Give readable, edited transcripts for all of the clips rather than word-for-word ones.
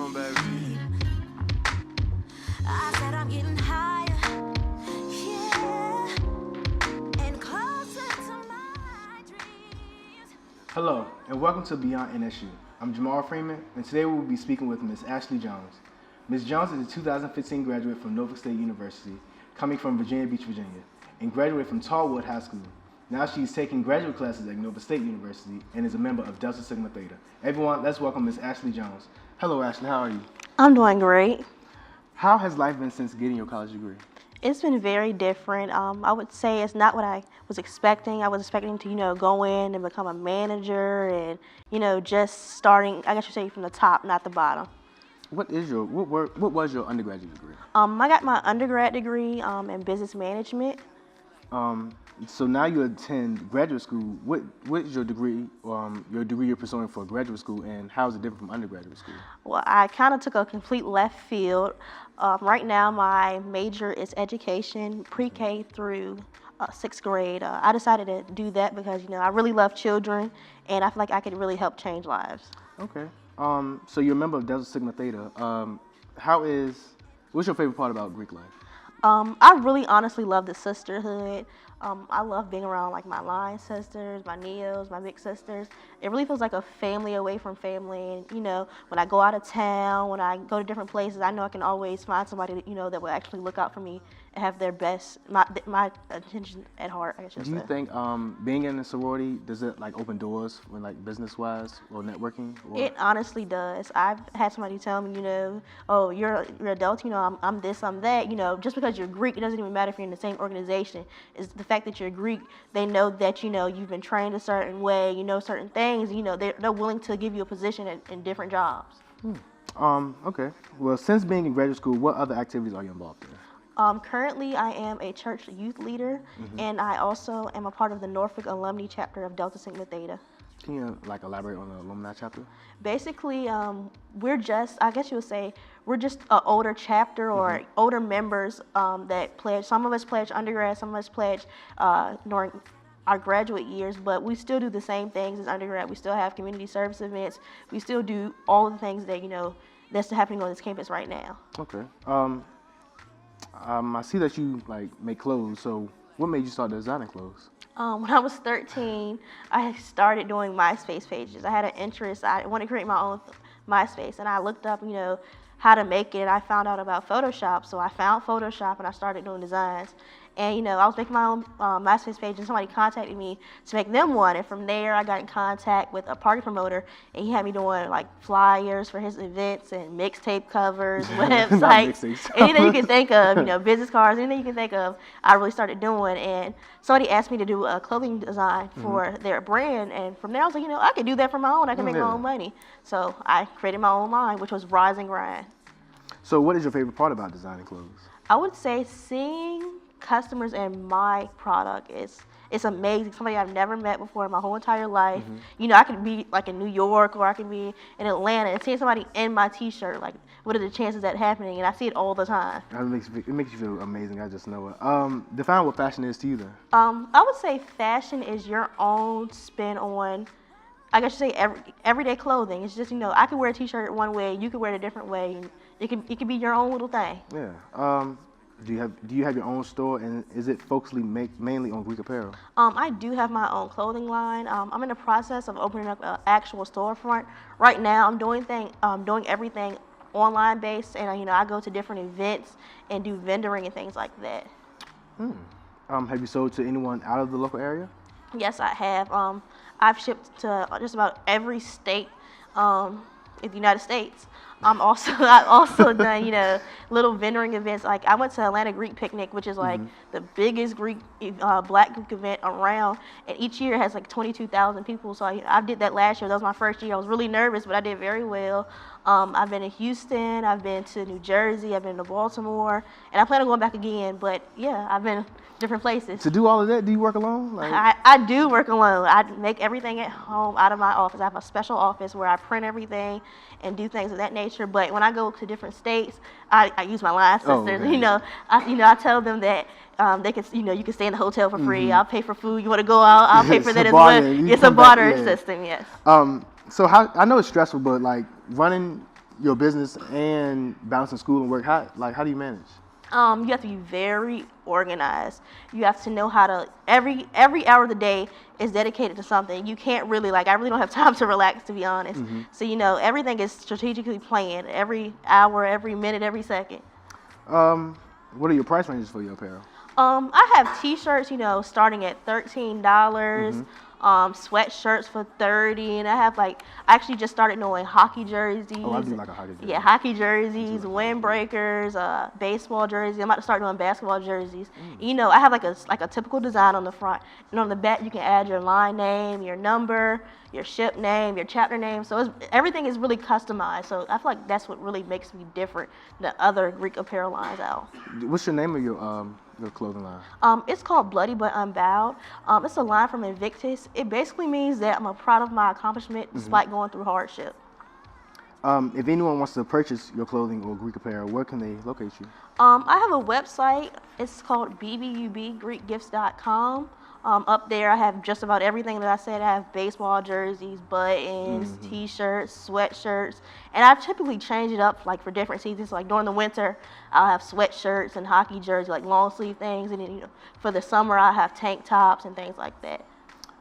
on, baby. I said I'm getting higher, yeah, and closer to my dreams. Hello, and welcome to Beyond NSU. I'm Jamal Freeman, and today we will be speaking with Ms. Ashley Jones. Ms. Jones is a 2015 graduate from Norfolk State University, coming from Virginia Beach, Virginia, and graduated from Tallwood High School. Now she is taking graduate classes at Norfolk State University and is a member of Delta Sigma Theta. Everyone, let's welcome Ms. Ashley Jones. Hello, Ashley. How are you? I'm doing great. How has life been since getting your college degree? It's been very different. I would say it's not what I was expecting. I was expecting to, go in and become a manager and, just starting, I guess you say, from the top, not the bottom. What was your undergraduate degree? I got my undergrad degree in business management. So now you attend graduate school. What is your degree you're pursuing for graduate school, and how is it different from undergraduate school? Well, I kind of took a complete left field. Right now, my major is education, pre-K through sixth grade. I decided to do that because, I really love children, and I feel like I could really help change lives. Okay. So you're a member of Delta Sigma Theta. What's your favorite part about Greek life? I really honestly love the sisterhood. I love being around like my line sisters, my neos, my big sisters. It really feels like a family away from family. And when I go out of town, when I go to different places, I know I can always find somebody that, that will actually look out for me and have their best, my attention at heart, I should say. Do you think being in a sorority, does it like open doors when like business wise or networking? Or? It honestly does. I've had somebody tell me, oh, you're adult, I'm this, I'm that. Just because you're Greek, it doesn't even matter if you're in the same organization. It's the fact that you're Greek, they know that, you've been trained a certain way, certain things, they're willing to give you a position in different jobs. Okay. Well, since being in graduate school, what other activities are you involved in? Currently, I am a church youth leader, and I also am a part of the Norfolk alumni chapter of Delta Sigma Theta. Can you elaborate on the alumni chapter? Basically, we're just, I guess you would say, we're just an older chapter or older members that pledge. Some of us pledge undergrad, some of us pledge during our graduate years, but we still do the same things as undergrad. We still have community service events. We still do all the things that, that's happening on this campus right now. Okay. I see that you make clothes. So what made you start designing clothes? When I was 13, I started doing MySpace pages. I had an interest. I wanted to create my own MySpace, and I looked up, how to make it. I found out about Photoshop, so I found Photoshop and I started doing designs. And I was making my own MySpace page, and somebody contacted me to make them one. And from there, I got in contact with a party promoter, and he had me doing flyers for his events and mixtape covers, websites, anything you can think of, business cards, anything you can think of. I really started doing, and somebody asked me to do a clothing design for their brand, and from there I was like, I could do that for my own. I can make my own money. So I created my own line, which was Rise and Grind. So what is your favorite part about designing clothes? I would say seeing customers and my product it's amazing. Somebody I've never met before in my whole entire life. I could be in New York or I could be in Atlanta and seeing somebody in my t-shirt, what are the chances of that happening? And I see it all the time. It makes you feel amazing. I just know it. Define what fashion is to you then. I would say fashion is your own spin on, I guess you say everyday clothing. It's just, I could wear a t-shirt one way, you could wear it a different way. And it could be your own little thing. Yeah. Do you have your own store, and is it focused mainly on Greek apparel? I do have my own clothing line. I'm in the process of opening up an actual storefront. Right now, I'm doing everything online based, and I go to different events and do vendoring and things like that. Have you sold to anyone out of the local area? Yes, I have. I've shipped to just about every state in the United States. I've also done, little vendoring events. I went to Atlanta Greek Picnic, which is the biggest Black Greek event around, and each year it has 22,000 people. So I did that last year. That was my first year. I was really nervous, but I did very well. I've been to Houston, I've been to New Jersey, I've been to Baltimore, and I plan on going back again. But yeah, I've been different places. To do all of that, do you work alone? I do work alone. I make everything at home out of my office. I have a special office where I print everything and do things of that nature. But when I go to different states, I use my line sisters. Okay. I tell them that they can, you can stay in the hotel for free. I'll pay for food. You want to go out? I'll pay for that as well. It's a barter system, yes. So I know it's stressful, but running your business and balancing school and work? How do you manage? You have to be very organized. You have to know how to every hour of the day is dedicated to something. You can't really I really don't have time to relax, to be honest. So everything is strategically planned. Every hour, every minute, every second. What are your price ranges for your apparel? I have T-shirts, starting at $13. Sweatshirts for $30, and I have I actually just started knowing hockey jerseys. Oh, I do like a hockey jersey. Yeah, hockey jerseys, windbreakers, baseball jerseys. I'm about to start doing basketball jerseys. I have a typical design on the front, and on the back you can add your line name, your number, your ship name, your chapter name. So everything is really customized. So I feel like that's what really makes me different than other Greek apparel lines out. What's your name of your clothing line? It's called Bloody But Unbowed. It's a line from Invictus. It basically means that I'm proud of my accomplishment despite going through hardship. If anyone wants to purchase your clothing or Greek apparel, where can they locate you? I have a website. It's called bbubgreekgifts.com. Up there, I have just about everything that I said. I have baseball jerseys, buttons, T-shirts, sweatshirts, and I typically change it up for different seasons. Like during the winter, I'll have sweatshirts and hockey jerseys, long sleeve things, and then for the summer, I have tank tops and things like that.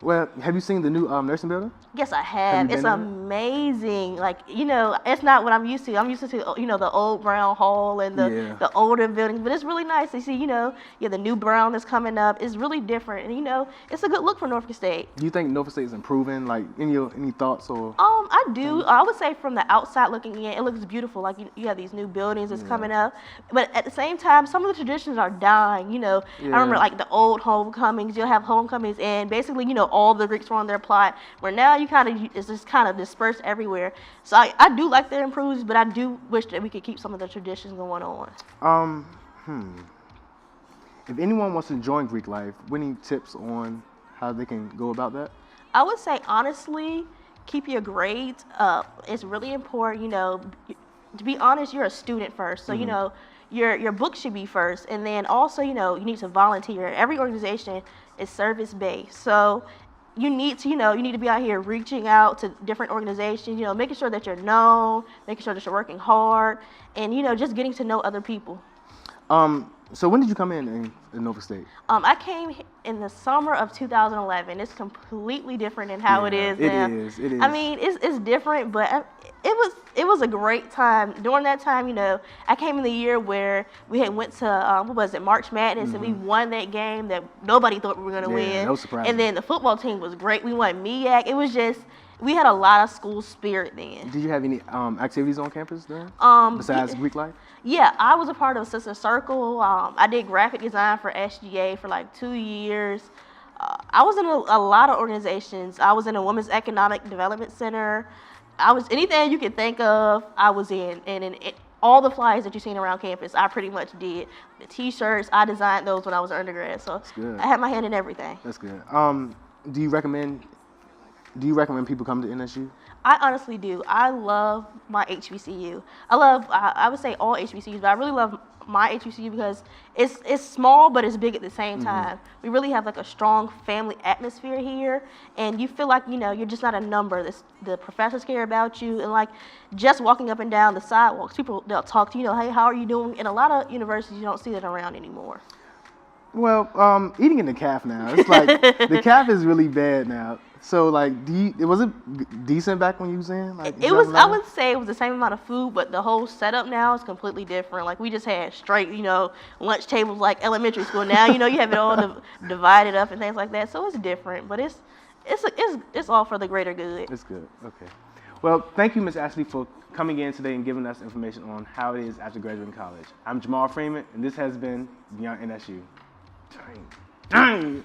Well, have you seen the new nursing building? Yes, I have. It's amazing. It's not what I'm used to. I'm used to, the old brown hall and the older buildings. But it's really nice to see, the new brown that's coming up. It's really different. And, it's a good look for Norfolk State. Do you think Norfolk State is improving? Any thoughts or? I do. I would say from the outside looking in, it looks beautiful. You have these new buildings that's coming up. But at the same time, some of the traditions are dying. I remember the old homecomings. You'll have homecomings and basically, all the Greeks were on their plot. Where now it's just kind of dispersed everywhere. So I do like their improvements, but I do wish that we could keep some of the traditions going on. If anyone wants to join Greek life, any tips on how they can go about that? I would say honestly, keep your grades up. It's really important. To be honest, you're a student first, so your book should be first, and then also you need to volunteer. Every organization is service based, so you need to be out here reaching out to different organizations, making sure that you're known, making sure that you're working hard, and just getting to know other people. So when did you come in Norfolk State? I came in the summer of 2011. It's completely different than how it is now. It is. I mean, it's different, but it was a great time. During that time, I came in the year where we had went to March Madness, and we won that game that nobody thought we were gonna win. That was surprising. And then the football team was great. We won MEAC. It was just we had a lot of school spirit then. Did you have any activities on campus then? Besides Greek life? Yeah, I was a part of Sister Circle. I did graphic design for SGA for 2 years. I was in a lot of organizations. I was in a Women's Economic Development Center. I was anything you could think of, I was in. And all the flyers that you've seen around campus, I pretty much did. The T-shirts, I designed those when I was an undergrad. So I had my hand in everything. That's good. Do you recommend people come to NSU? I honestly do. I love my HBCU. I would say all HBCUs, but I really love my HBCU because it's small, but it's big at the same time. We really have a strong family atmosphere here, and you feel like, you're just not a number. The professors care about you, and just walking up and down the sidewalks, they'll talk to you, hey, how are you doing? In a lot of universities, you don't see that around anymore. Well, eating in the calf now, it's the calf is really bad now. So was it decent back when you was in? It was. I would say it was the same amount of food, but the whole setup now is completely different. We just had straight, lunch tables like elementary school. Now, you have it all divided up and things like that. So it's different, but it's all for the greater good. It's good. Okay. Well, thank you, Ms. Ashley, for coming in today and giving us information on how it is after graduating college. I'm Jamal Freeman, and this has been Beyond NSU. Dang.